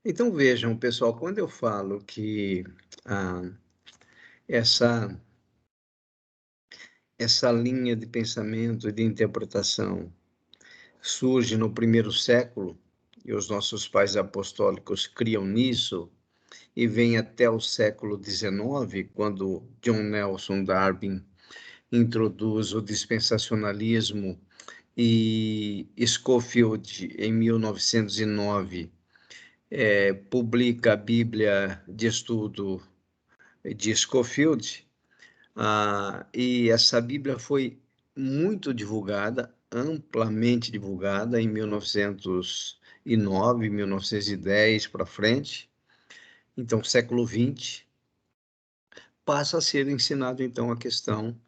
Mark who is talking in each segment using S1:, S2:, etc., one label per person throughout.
S1: Então vejam, pessoal, quando eu falo que ah, essa essa linha de pensamento e de interpretação surge no primeiro século, e os nossos pais apostólicos criam nisso, e vem até o século XIX, quando John Nelson Darwin introduz o dispensacionalismo e Scofield, em 1909, publica a Bíblia de Estudo de Scofield. E essa Bíblia foi muito divulgada, amplamente divulgada em 1909, 1910 para frente. Então, século XX, passa a ser ensinado, então, a questão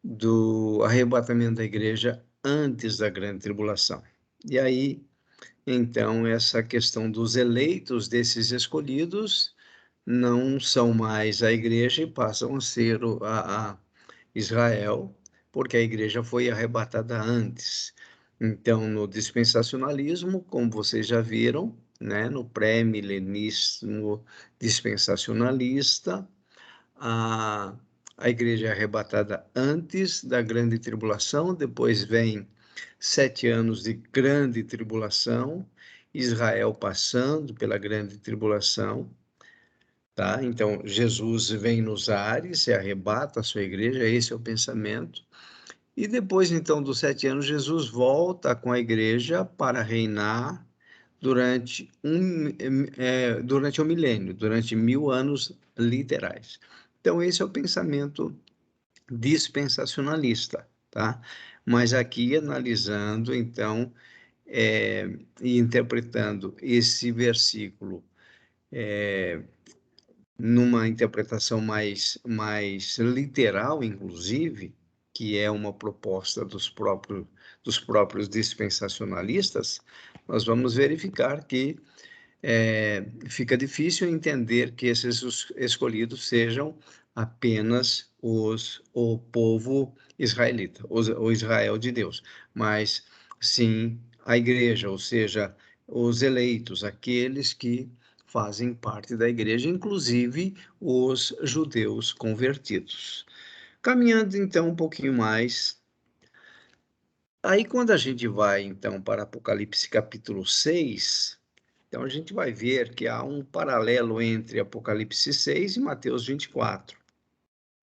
S1: do arrebatamento da igreja antes da grande tribulação. E aí, então, essa questão dos eleitos, desses escolhidos, não são mais a igreja e passam a ser a Israel, porque a igreja foi arrebatada antes. Então, no dispensacionalismo, como vocês já viram, né, no pré-milenismo dispensacionalista, a, a igreja é arrebatada antes da grande tribulação, depois vem 7 anos de grande tribulação, Israel passando pela grande tribulação, tá? Então, Jesus vem nos ares e arrebata a sua igreja, esse é o pensamento. E depois, então, dos 7 anos, Jesus volta com a igreja para reinar durante um milênio, durante 1000 anos literais. Então, esse é o pensamento dispensacionalista, tá? Mas aqui, analisando, então, e interpretando esse versículo numa interpretação mais literal, inclusive, que é uma proposta dos próprios dispensacionalistas, nós vamos verificar que fica difícil entender que esses escolhidos sejam apenas o povo israelita, o Israel de Deus, mas sim a igreja, ou seja, os eleitos, aqueles que fazem parte da igreja, inclusive os judeus convertidos. Caminhando então um pouquinho mais, aí quando a gente vai então para Apocalipse capítulo 6, então a gente vai ver que há um paralelo entre Apocalipse 6 e Mateus 24.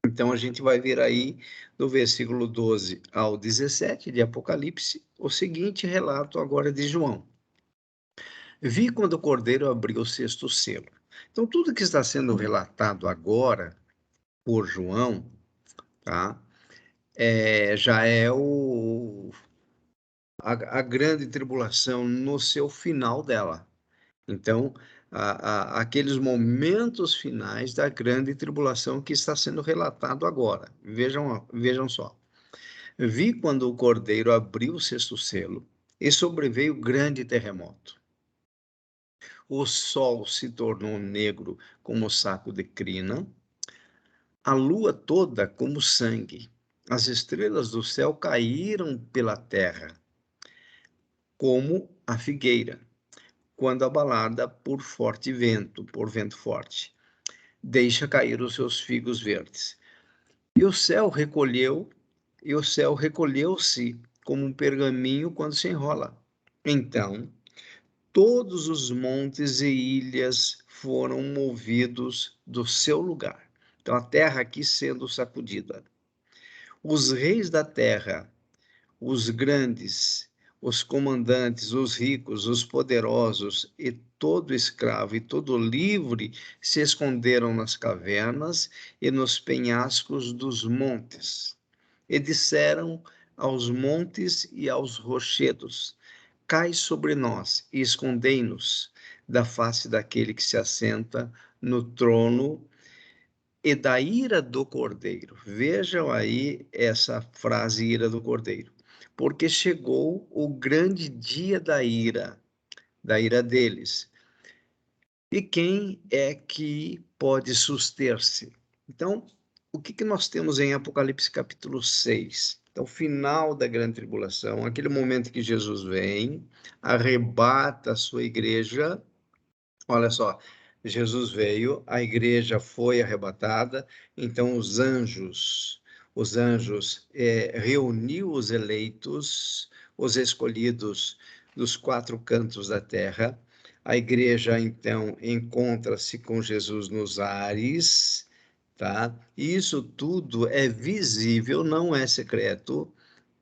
S1: Então a gente vai ver aí do versículo 12 ao 17 de Apocalipse o seguinte relato agora de João. Vi quando o Cordeiro abriu o sexto selo. Então tudo que está sendo relatado agora por João, tá? Já é a grande tribulação no seu final dela. Então, aqueles momentos finais da grande tribulação que está sendo relatado agora. Vejam só. Vi quando o Cordeiro abriu o sexto selo e sobreveio grande terremoto. O sol se tornou negro como saco de crina, a lua toda como sangue. As estrelas do céu caíram pela terra, como a figueira, quando abalada por vento forte. Deixa cair os seus figos verdes. E o céu recolheu, e o céu recolheu-se como um pergaminho quando se enrola. Então, todos os montes e ilhas foram movidos do seu lugar. Então, a terra aqui sendo sacudida. Os reis da terra, os grandes, os comandantes, os ricos, os poderosos e todo escravo e todo livre se esconderam nas cavernas e nos penhascos dos montes. E disseram aos montes e aos rochedos: Cai sobre nós e escondei-nos da face daquele que se assenta no trono e da ira do Cordeiro. Vejam aí essa frase, ira do Cordeiro. Porque chegou o grande dia da ira deles. E quem é que pode suster-se? Então, o que nós temos em Apocalipse capítulo 6? Então, o final da grande tribulação, aquele momento que Jesus vem, arrebata a sua igreja, Olha só, Jesus veio, a igreja foi arrebatada, então os anjos reuniu os eleitos, os escolhidos dos quatro cantos da terra. A igreja então encontra-se com Jesus nos ares, tá? Isso tudo é visível, não é secreto.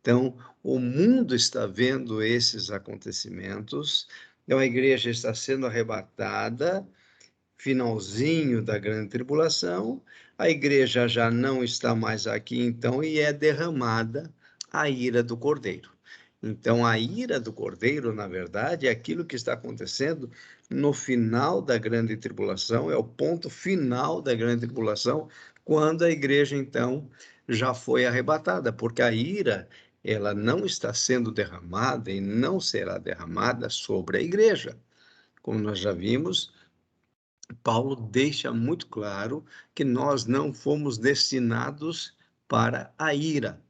S1: Então, o mundo está vendo esses acontecimentos. Então, a igreja está sendo arrebatada, finalzinho da grande tribulação. A igreja já não está mais aqui, então, e é derramada a ira do Cordeiro. Então, a ira do Cordeiro, na verdade, é aquilo que está acontecendo no final da grande tribulação, é o ponto final da grande tribulação, quando a igreja, então, já foi arrebatada, porque a ira, ela não está sendo derramada e não será derramada sobre a igreja. Como nós já vimos, Paulo deixa muito claro que nós não fomos destinados para a ira.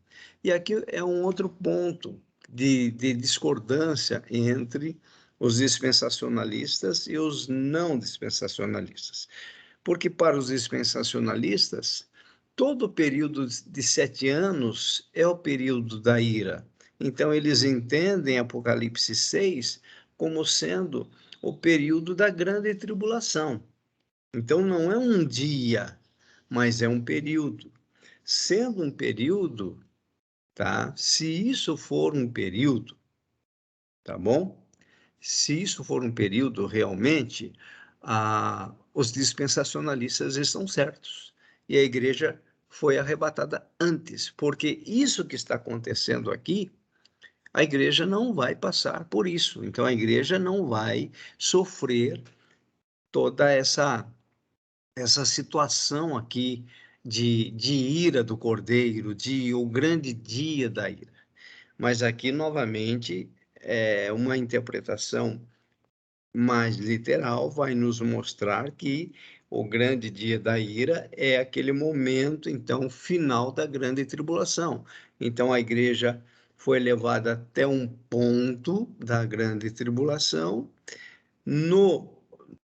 S1: E aqui é um outro ponto de discordância entre os dispensacionalistas e os não dispensacionalistas. Porque para os dispensacionalistas, todo o período de 7 anos é o período da ira. Então, eles entendem Apocalipse 6 como sendo o período da grande tribulação. Então, não é um dia, mas é um período. Sendo um período, tá? Se isso for um período, tá bom? Se isso for um período, realmente, os dispensacionalistas estão certos. E a igreja foi arrebatada antes, porque isso que está acontecendo aqui, a igreja não vai passar por isso. Então, a igreja não vai sofrer toda essa situação aqui de ira do Cordeiro, de o grande dia da ira. Mas aqui, novamente, é uma interpretação mais literal, vai nos mostrar que o grande dia da ira é aquele momento, então, final da grande tribulação. Então, a igreja foi levada até um ponto da grande tribulação, no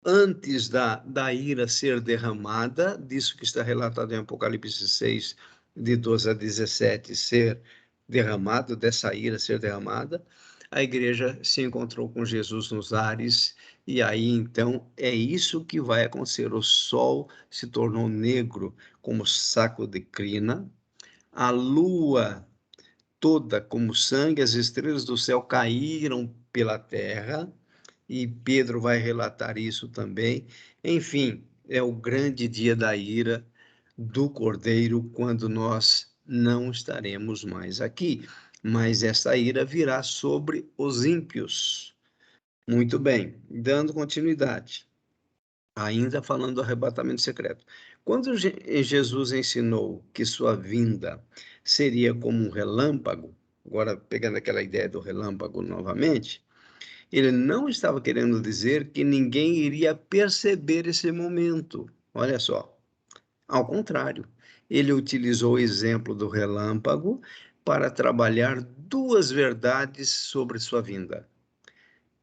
S1: antes da ira ser derramada, disso que está relatado em Apocalipse 6, de 12 a 17, ser derramado, dessa ira ser derramada, a igreja se encontrou com Jesus nos ares, e aí então é isso que vai acontecer. O sol se tornou negro como saco de crina, a lua toda como sangue, as estrelas do céu caíram pela terra, e Pedro vai relatar isso também. Enfim, é o grande dia da ira do Cordeiro, quando nós não estaremos mais aqui. Mas essa ira virá sobre os ímpios. Muito bem, dando continuidade, ainda falando do arrebatamento secreto. Quando Jesus ensinou que sua vinda seria como um relâmpago, agora pegando aquela ideia do relâmpago novamente, ele não estava querendo dizer que ninguém iria perceber esse momento. Olha só. Ao contrário, ele utilizou o exemplo do relâmpago para trabalhar duas verdades sobre sua vinda.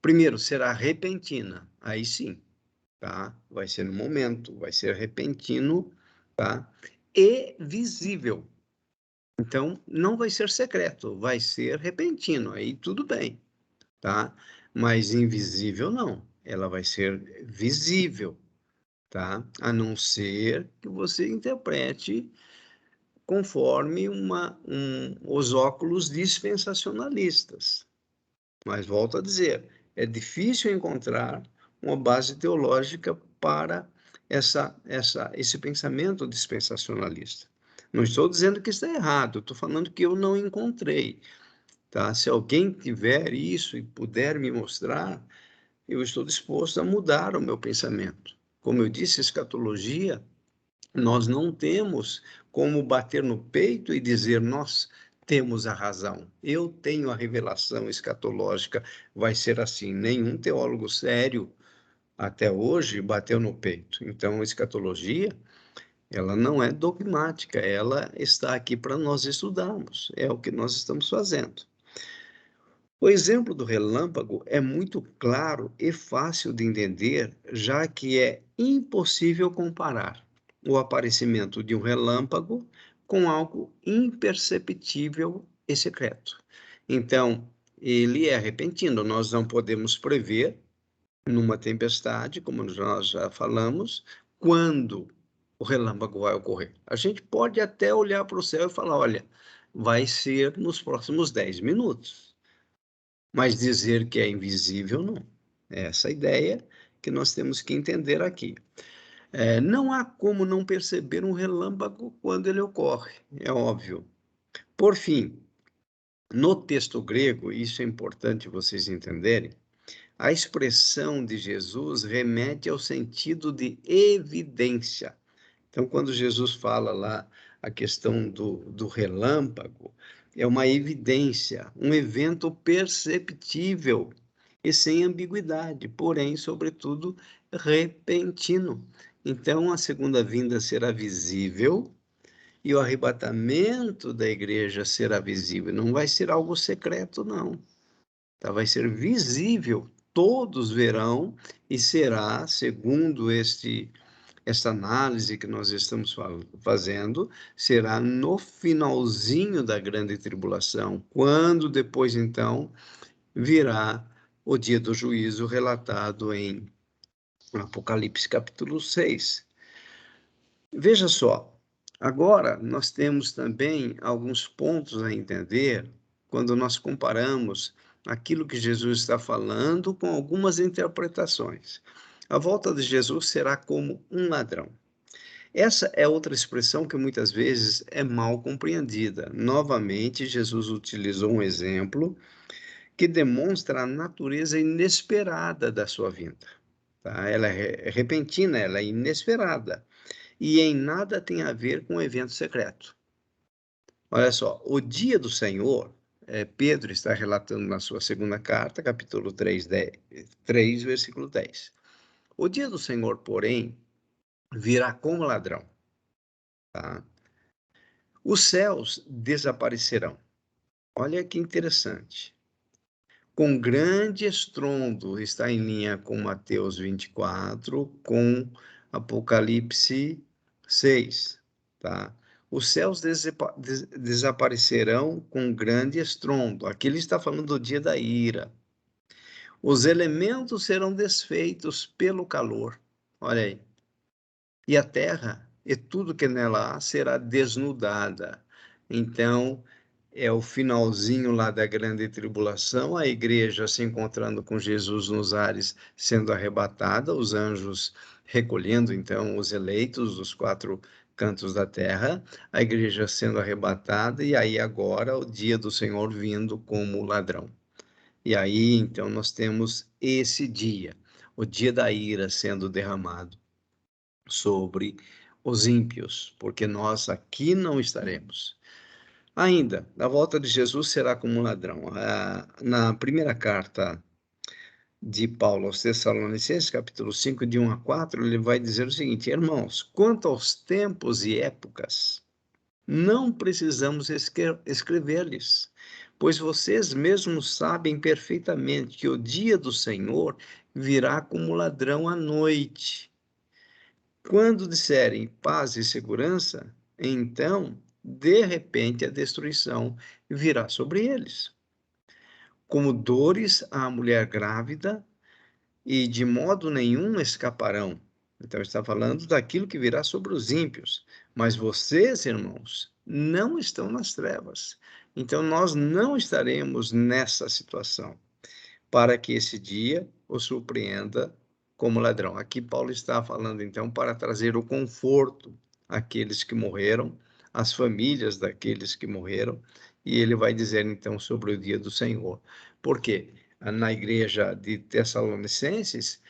S1: Primeiro, será repentina. Aí sim, tá? Vai ser no momento, vai ser repentino, tá? E visível. Então, não vai ser secreto, vai ser repentino. Aí tudo bem, tá? Mas invisível não, ela vai ser visível, tá? A não ser que você interprete conforme os óculos dispensacionalistas. Mas volto a dizer, é difícil encontrar uma base teológica para esse pensamento dispensacionalista. Não estou dizendo que está errado, estou falando que eu não encontrei. Tá? Se alguém tiver isso e puder me mostrar, eu estou disposto a mudar o meu pensamento. Como eu disse, escatologia, nós não temos como bater no peito e dizer, nós temos a razão, eu tenho a revelação escatológica, vai ser assim. Nenhum teólogo sério até hoje bateu no peito. Então, a escatologia, ela não é dogmática, ela está aqui para nós estudarmos, é o que nós estamos fazendo. O exemplo do relâmpago é muito claro e fácil de entender, já que é impossível comparar o aparecimento de um relâmpago com algo imperceptível e secreto. Então, ele é repentino, nós não podemos prever numa tempestade, como nós já falamos, quando o relâmpago vai ocorrer. A gente pode até olhar para o céu e falar: olha, vai ser nos próximos 10 minutos. Mas dizer que é invisível, não. É essa a ideia que nós temos que entender aqui. Não há como não perceber um relâmpago quando ele ocorre, é óbvio. Por fim, no texto grego, isso é importante vocês entenderem, a expressão de Jesus remete ao sentido de evidência. Então, quando Jesus fala lá a questão do relâmpago, é uma evidência, um evento perceptível e sem ambiguidade, porém, sobretudo, repentino. Então, a segunda vinda será visível e o arrebatamento da igreja será visível. Não vai ser algo secreto, não. Tá? Vai ser visível. Todos verão e será, segundo esta análise que nós estamos fazendo, será no finalzinho da grande tribulação, quando depois, então, virá o dia do juízo relatado em Apocalipse capítulo 6. Veja só, agora nós temos também alguns pontos a entender quando nós comparamos aquilo que Jesus está falando com algumas interpretações. A volta de Jesus será como um ladrão. Essa é outra expressão que muitas vezes é mal compreendida. Novamente, Jesus utilizou um exemplo que demonstra a natureza inesperada da sua vinda. Tá? Ela é repentina, ela é inesperada e em nada tem a ver com o evento secreto. Olha só, o dia do Senhor, Pedro está relatando na sua segunda carta, capítulo 3, versículo 10. O dia do Senhor, porém, virá como ladrão. Tá? Os céus desaparecerão. Olha que interessante. Com grande estrondo, está em linha com Mateus 24, com Apocalipse 6, tá? Os céus desaparecerão com grande estrondo. Aqui ele está falando do dia da ira. Os elementos serão desfeitos pelo calor. Olha aí. E a terra e tudo que nela há será desnudada. Então, é o finalzinho lá da grande tribulação, a igreja se encontrando com Jesus nos ares, sendo arrebatada, os anjos recolhendo então os eleitos dos quatro cantos da terra, a igreja sendo arrebatada, e aí agora o dia do Senhor vindo como ladrão. E aí então nós temos esse dia, o dia da ira sendo derramado sobre os ímpios, porque nós aqui não estaremos. Ainda, a volta de Jesus será como um ladrão. Na primeira carta de Paulo aos Tessalonicenses, capítulo 5, de 1 a 4, ele vai dizer o seguinte: irmãos, quanto aos tempos e épocas, não precisamos escrever-lhes, pois vocês mesmos sabem perfeitamente que o dia do Senhor virá como ladrão à noite. Quando disserem paz e segurança, então, de repente, a destruição virá sobre eles. Como dores à mulher grávida, e de modo nenhum escaparão. Então, está falando daquilo que virá sobre os ímpios. Mas vocês, irmãos, não estão nas trevas. Então, nós não estaremos nessa situação, para que esse dia o surpreenda como ladrão. Aqui Paulo está falando, então, para trazer o conforto àqueles que morreram, às famílias daqueles que morreram, e ele vai dizer, então, sobre o dia do Senhor. Por quê? Na igreja de Tessalonicenses,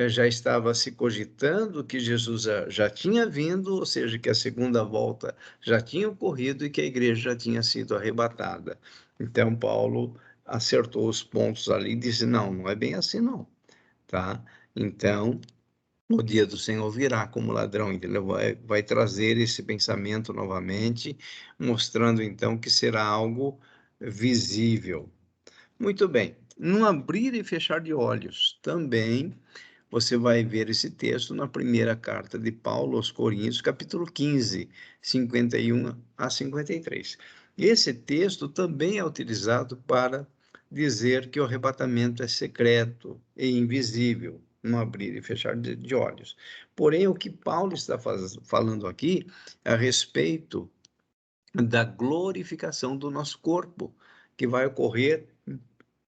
S1: já estava se cogitando que Jesus já tinha vindo, ou seja, que a segunda volta já tinha ocorrido e que a igreja já tinha sido arrebatada. Então, Paulo acertou os pontos ali e disse: não, não é bem assim, não, tá? Então, o dia do Senhor virá como ladrão, entendeu? Vai trazer esse pensamento novamente, mostrando então que será algo visível. Muito bem. Num abrir e fechar de olhos, também você vai ver esse texto na primeira carta de Paulo aos Coríntios, capítulo 15, 51 a 53. Esse texto também é utilizado para dizer que o arrebatamento é secreto e invisível, no abrir e fechar de olhos. Porém, o que Paulo está falando aqui é a respeito da glorificação do nosso corpo, que vai ocorrer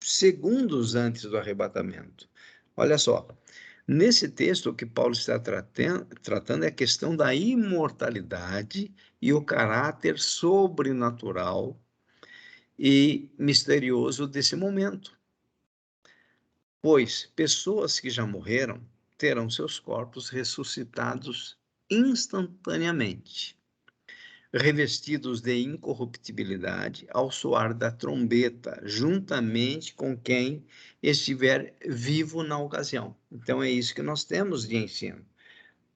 S1: segundos antes do arrebatamento. Olha só, nesse texto, o que Paulo está tratando é a questão da imortalidade e o caráter sobrenatural e misterioso desse momento. Pois pessoas que já morreram terão seus corpos ressuscitados instantaneamente, revestidos de incorruptibilidade ao soar da trombeta, juntamente com quem estiver vivo na ocasião. Então, é isso que nós temos de ensino.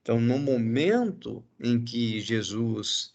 S1: Então, no momento em que Jesus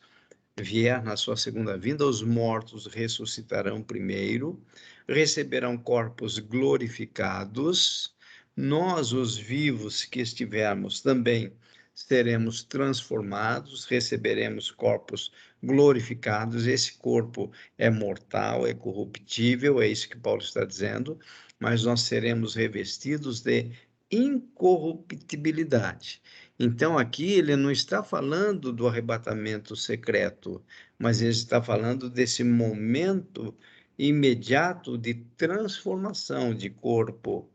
S1: vier na sua segunda vinda, os mortos ressuscitarão primeiro, receberão corpos glorificados, nós, os vivos que estivermos, também seremos transformados, receberemos corpos glorificados. Esse corpo é mortal, é corruptível, é isso que Paulo está dizendo, mas nós seremos revestidos de incorruptibilidade. Então, aqui ele não está falando do arrebatamento secreto, mas ele está falando desse momento imediato de transformação de corpo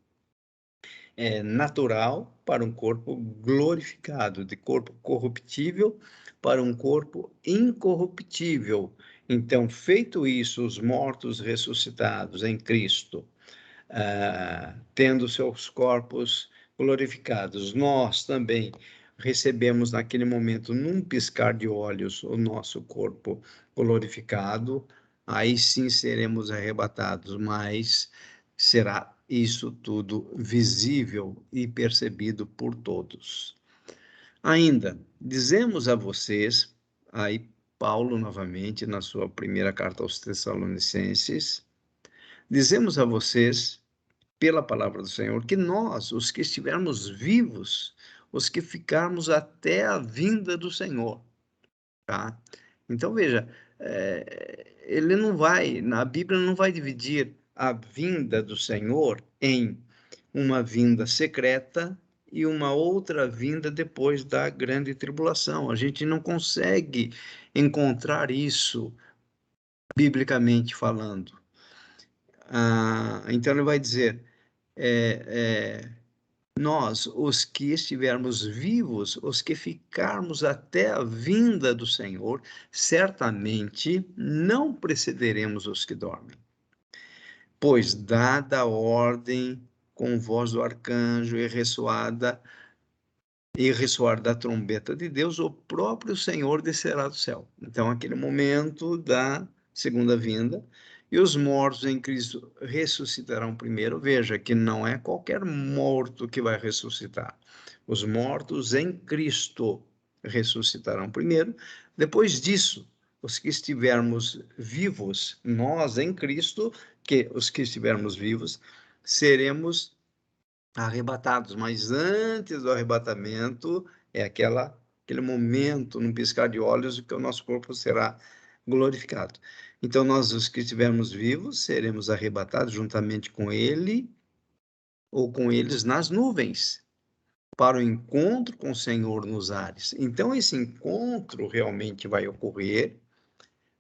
S1: natural para um corpo glorificado, de corpo corruptível para um corpo incorruptível. Então, feito isso, os mortos ressuscitados em Cristo, tendo seus corpos glorificados, nós também recebemos naquele momento, num piscar de olhos, o nosso corpo glorificado, aí sim seremos arrebatados, mas será isso tudo visível e percebido por todos. Ainda, dizemos a vocês, aí Paulo novamente, na sua primeira carta aos Tessalonicenses, dizemos a vocês, pela palavra do Senhor, que nós, os que estivermos vivos, os que ficarmos até a vinda do Senhor, tá? Então, veja, ele não vai, na Bíblia não vai dividir a vinda do Senhor em uma vinda secreta e uma outra vinda depois da grande tribulação. A gente não consegue encontrar isso biblicamente falando. Então, ele vai dizer, nós, os que estivermos vivos, os que ficarmos até a vinda do Senhor, certamente não precederemos os que dormem. Pois, dada a ordem com voz do arcanjo e ressoar da trombeta de Deus, o próprio Senhor descerá do céu. Então, aquele momento da segunda vinda, e os mortos em Cristo ressuscitarão primeiro. Veja que não é qualquer morto que vai ressuscitar. Os mortos em Cristo ressuscitarão primeiro. Depois disso, os que estivermos vivos, nós em Cristo, que os que estivermos vivos, seremos arrebatados, mas antes do arrebatamento é aquele momento, num piscar de olhos, que o nosso corpo será glorificado. Então, nós, os que estivermos vivos, seremos arrebatados juntamente com ele ou com eles nas nuvens, para o encontro com o Senhor nos ares. Então, esse encontro realmente vai ocorrer,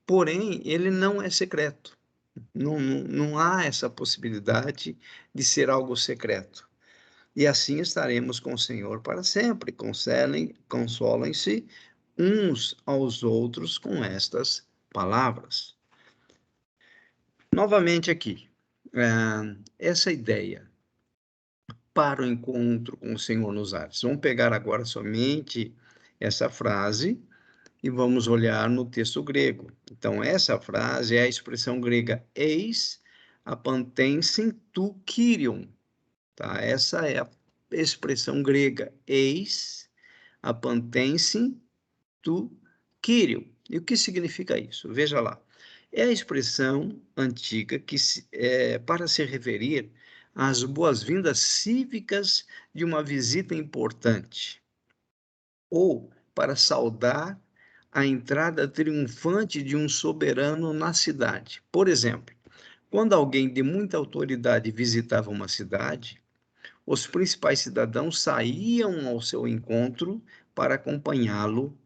S1: porém, ele não é secreto. Não há essa possibilidade de ser algo secreto. E assim estaremos com o Senhor para sempre. Consolem-se uns aos outros com estas palavras. Novamente aqui, essa ideia para o encontro com o Senhor nos ares. Vamos pegar agora somente essa frase e vamos olhar no texto grego. Então, essa frase é a expressão grega eis apantensin tu kyrion. Tá? Essa é a expressão grega, eis apantensin tu Kyrio. E o que significa isso? Veja lá. É a expressão antiga para se referir às boas-vindas cívicas de uma visita importante, ou para saudar a entrada triunfante de um soberano na cidade. Por exemplo, quando alguém de muita autoridade visitava uma cidade, os principais cidadãos saíam ao seu encontro para acompanhá-lo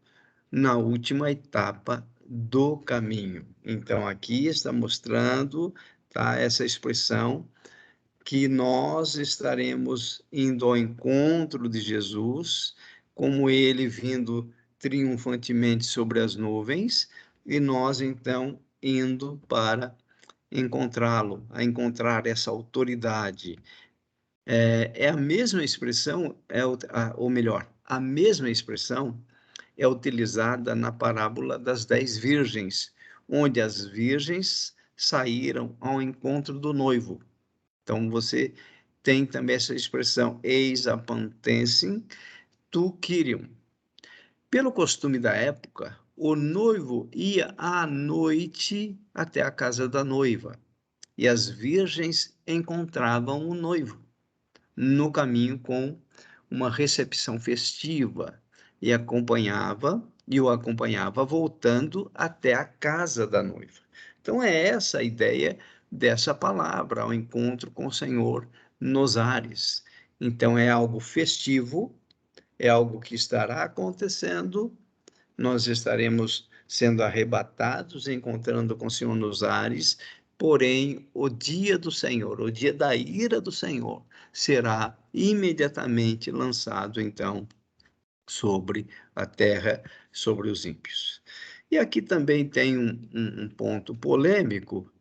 S1: na última etapa do caminho. Então, aqui está mostrando, tá, essa expressão que nós estaremos indo ao encontro de Jesus, como ele vindo triunfantemente sobre as nuvens, e nós então indo para encontrá-lo, a encontrar essa autoridade. É a mesma expressão, ou melhor, a mesma expressão é utilizada na parábola das 10 virgens, onde as virgens saíram ao encontro do noivo. Então, você tem também essa expressão, eis apantensem tu Kyrion. Pelo costume da época, o noivo ia à noite até a casa da noiva, e as virgens encontravam o noivo no caminho com uma recepção festiva e o acompanhava voltando até a casa da noiva. Então é essa a ideia dessa palavra, ao encontro com o Senhor nos ares. Então é algo festivo, é algo que estará acontecendo, nós estaremos sendo arrebatados, encontrando com o Senhor nos ares, porém, o dia do Senhor, o dia da ira do Senhor, será imediatamente lançado, então, sobre a terra, sobre os ímpios. E aqui também tem um ponto polêmico,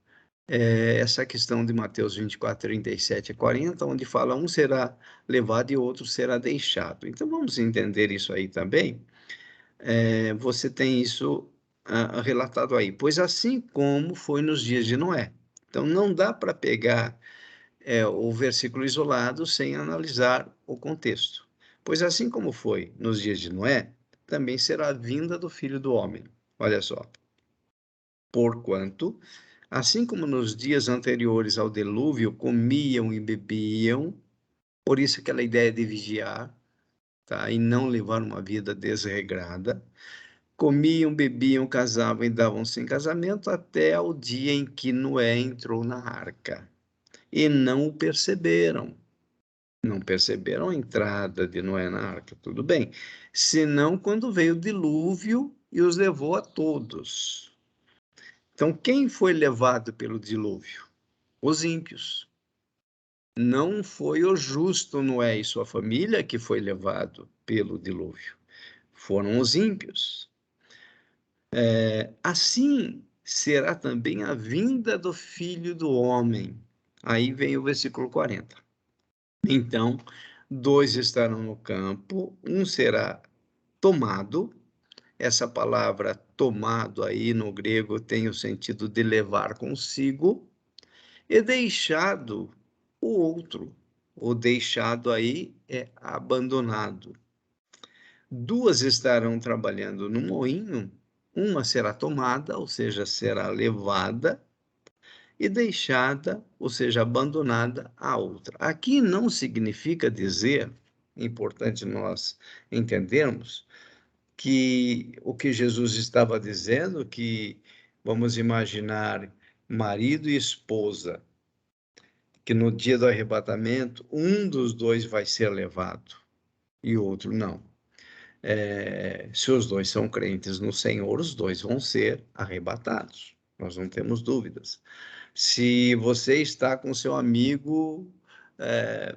S1: essa questão de Mateus 24, 37 e 40, onde fala um será levado e outro será deixado. Então, vamos entender isso aí também. Você tem isso relatado aí. Pois assim como foi nos dias de Noé. Então, não dá para pegar o versículo isolado sem analisar o contexto. Pois assim como foi nos dias de Noé, também será a vinda do Filho do Homem. Olha só. Porquanto, assim como nos dias anteriores ao dilúvio, comiam e bebiam, por isso aquela ideia de vigiar, tá? E não levar uma vida desregrada, comiam, bebiam, casavam e davam-se em casamento até o dia em que Noé entrou na arca. E não o perceberam. Não perceberam a entrada de Noé na arca, tudo bem. Senão quando veio o dilúvio e os levou a todos. Então, quem foi levado pelo dilúvio? Os ímpios. Não foi o justo Noé e sua família que foi levado pelo dilúvio. Foram os ímpios. Assim será também a vinda do Filho do Homem. Aí vem o versículo 40. Então, dois estarão no campo, um será tomado. Essa palavra tomado aí no grego tem o sentido de levar consigo, e deixado o outro. O deixado aí é abandonado. Duas estarão trabalhando no moinho, uma será tomada, ou seja, será levada, e deixada, ou seja, abandonada a outra. Aqui não significa dizer, importante nós entendermos, que o que Jesus estava dizendo, que vamos imaginar marido e esposa, que no dia do arrebatamento um dos dois vai ser levado e o outro não. Se os dois são crentes no Senhor, os dois vão ser arrebatados. Nós não temos dúvidas. Se você está com seu amigo é,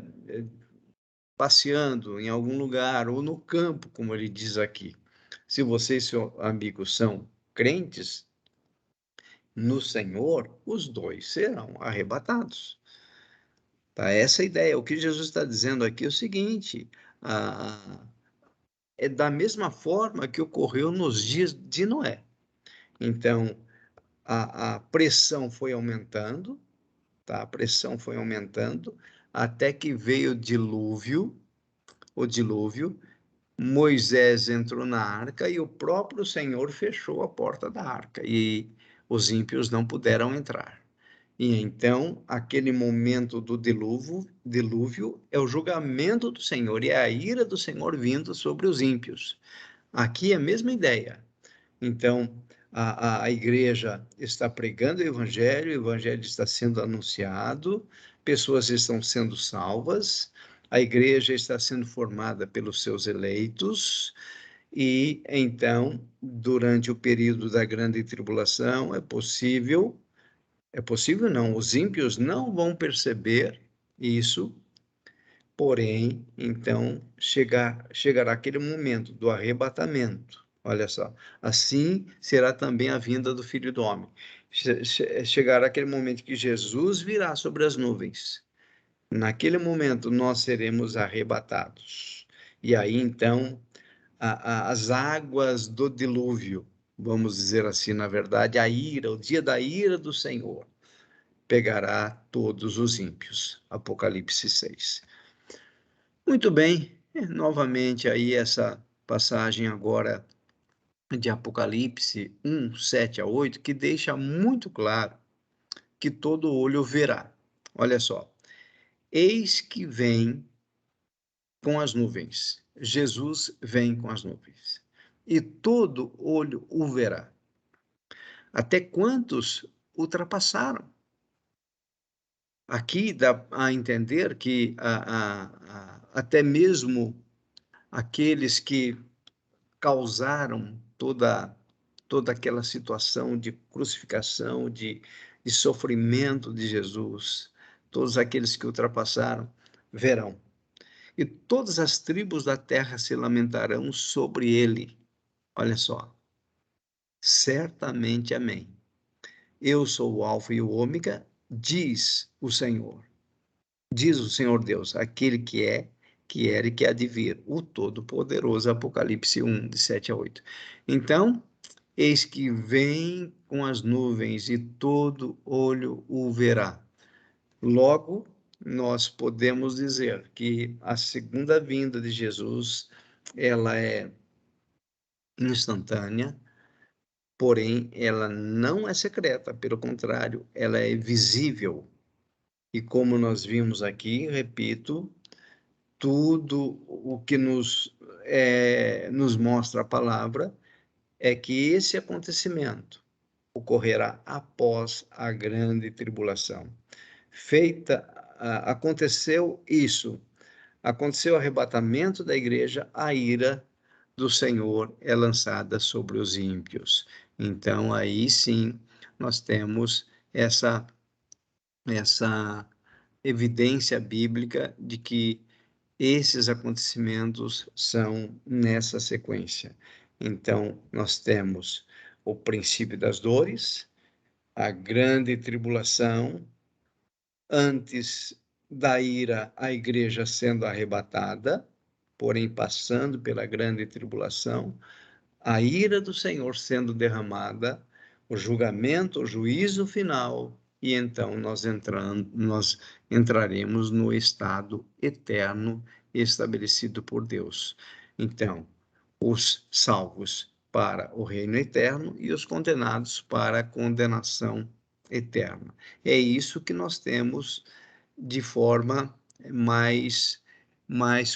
S1: passeando em algum lugar ou no campo, como ele diz aqui, se você e seu amigo são crentes no Senhor, os dois serão arrebatados. Tá? Essa é a ideia. O que Jesus está dizendo aqui é o seguinte: é da mesma forma que ocorreu nos dias de Noé. Então, a pressão foi aumentando, tá? A pressão foi aumentando até que veio o dilúvio, Moisés entrou na arca e o próprio Senhor fechou a porta da arca. E os ímpios não puderam entrar. E então, aquele momento do dilúvio é o julgamento do Senhor, e é a ira do Senhor vindo sobre os ímpios. Aqui é a mesma ideia. Então, a igreja está pregando o evangelho está sendo anunciado, pessoas estão sendo salvas, a igreja está sendo formada pelos seus eleitos, e então, durante o período da grande tribulação, é possível não, os ímpios não vão perceber isso, porém, então, chegará aquele momento do arrebatamento. Olha só, assim será também a vinda do Filho do Homem. Chegará aquele momento que Jesus virá sobre as nuvens. Naquele momento, nós seremos arrebatados. E aí, então, as águas do dilúvio, vamos dizer assim, na verdade, a ira, o dia da ira do Senhor, pegará todos os ímpios. Apocalipse 6. Muito bem, novamente aí essa passagem agora de Apocalipse 1, 7 a 8, que deixa muito claro que todo olho verá. Olha só, eis que vem com as nuvens. Jesus vem com as nuvens. E todo olho o verá. Até quantos ultrapassaram? Aqui dá a entender que até mesmo aqueles que causaram toda aquela situação de crucificação, de sofrimento de Jesus, todos aqueles que ultrapassaram, verão. E todas as tribos da terra se lamentarão sobre ele. Olha só. Certamente, amém. Eu sou o Alfa e o Ômega, diz o Senhor. Diz o Senhor Deus, aquele que era e que há de vir, o Todo-Poderoso, Apocalipse 1, de 7 a 8. Então, eis que vem com as nuvens e todo olho o verá. Logo, nós podemos dizer que a segunda vinda de Jesus, ela é instantânea, porém, ela não é secreta, pelo contrário, ela é visível. E como nós vimos aqui, repito, tudo o que nos mostra a palavra é que esse acontecimento ocorrerá após a grande tribulação. Aconteceu isso, aconteceu o arrebatamento da igreja, a ira do Senhor é lançada sobre os ímpios. Então, aí sim, nós temos essa evidência bíblica de que esses acontecimentos são nessa sequência. Então, nós temos o princípio das dores, a grande tribulação, antes da ira, a igreja sendo arrebatada, porém passando pela grande tribulação, a ira do Senhor sendo derramada, o julgamento, o juízo final, e então nós entraremos no estado eterno estabelecido por Deus. Então, os salvos para o reino eterno e os condenados para a condenação eterna. É isso que nós temos de forma mais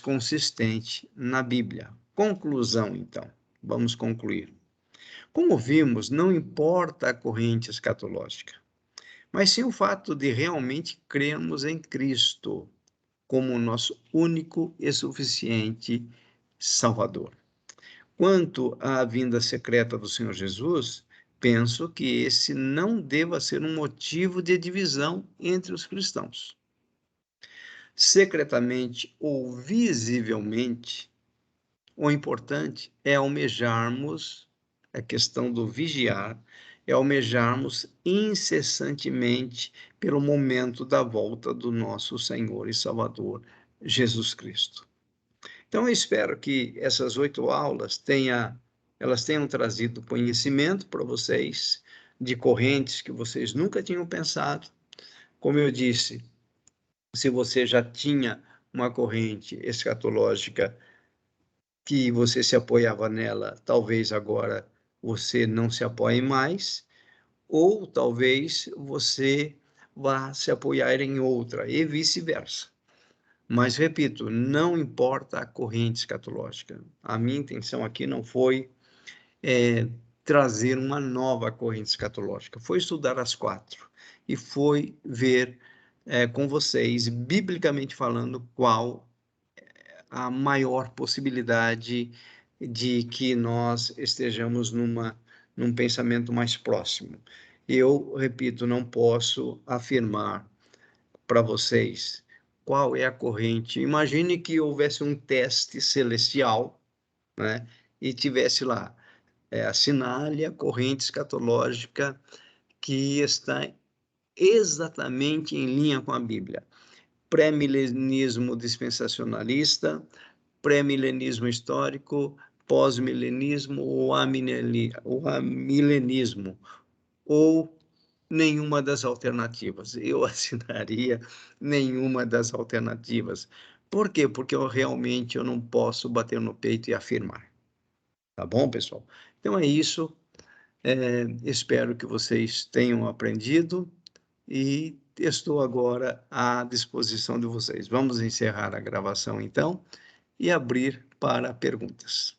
S1: consistente na Bíblia. Conclusão, então. Vamos concluir. Como vimos, não importa a corrente escatológica, mas sim o fato de realmente crermos em Cristo como o nosso único e suficiente Salvador. Quanto à vinda secreta do Senhor Jesus, penso que esse não deva ser um motivo de divisão entre os cristãos. Secretamente ou visivelmente, o importante é almejarmos, a questão do vigiar, é almejarmos incessantemente pelo momento da volta do nosso Senhor e Salvador, Jesus Cristo. Então, eu espero que essas 8 aulas elas tenham trazido conhecimento para vocês de correntes que vocês nunca tinham pensado. Como eu disse, se você já tinha uma corrente escatológica que você se apoiava nela, talvez agora você não se apoie mais, ou talvez você vá se apoiar em outra, e vice-versa. Mas repito, não importa a corrente escatológica. A minha intenção aqui não foi trazer uma nova corrente escatológica, foi estudar as 4 e foi ver com vocês, biblicamente falando, qual a maior possibilidade de que nós estejamos num pensamento mais próximo. Eu, repito, não posso afirmar para vocês qual é a corrente. Imagine que houvesse um teste celestial, né, e tivesse lá, assinale a corrente escatológica que está exatamente em linha com a Bíblia. Pré-milenismo dispensacionalista, pré-milenismo histórico, pós-milenismo ou amilenismo, ou nenhuma das alternativas. Eu assinaria nenhuma das alternativas. Por quê? Porque eu não posso bater no peito e afirmar. Tá bom, pessoal? Então é isso. Espero que vocês tenham aprendido e estou agora à disposição de vocês. Vamos encerrar a gravação então e abrir para perguntas.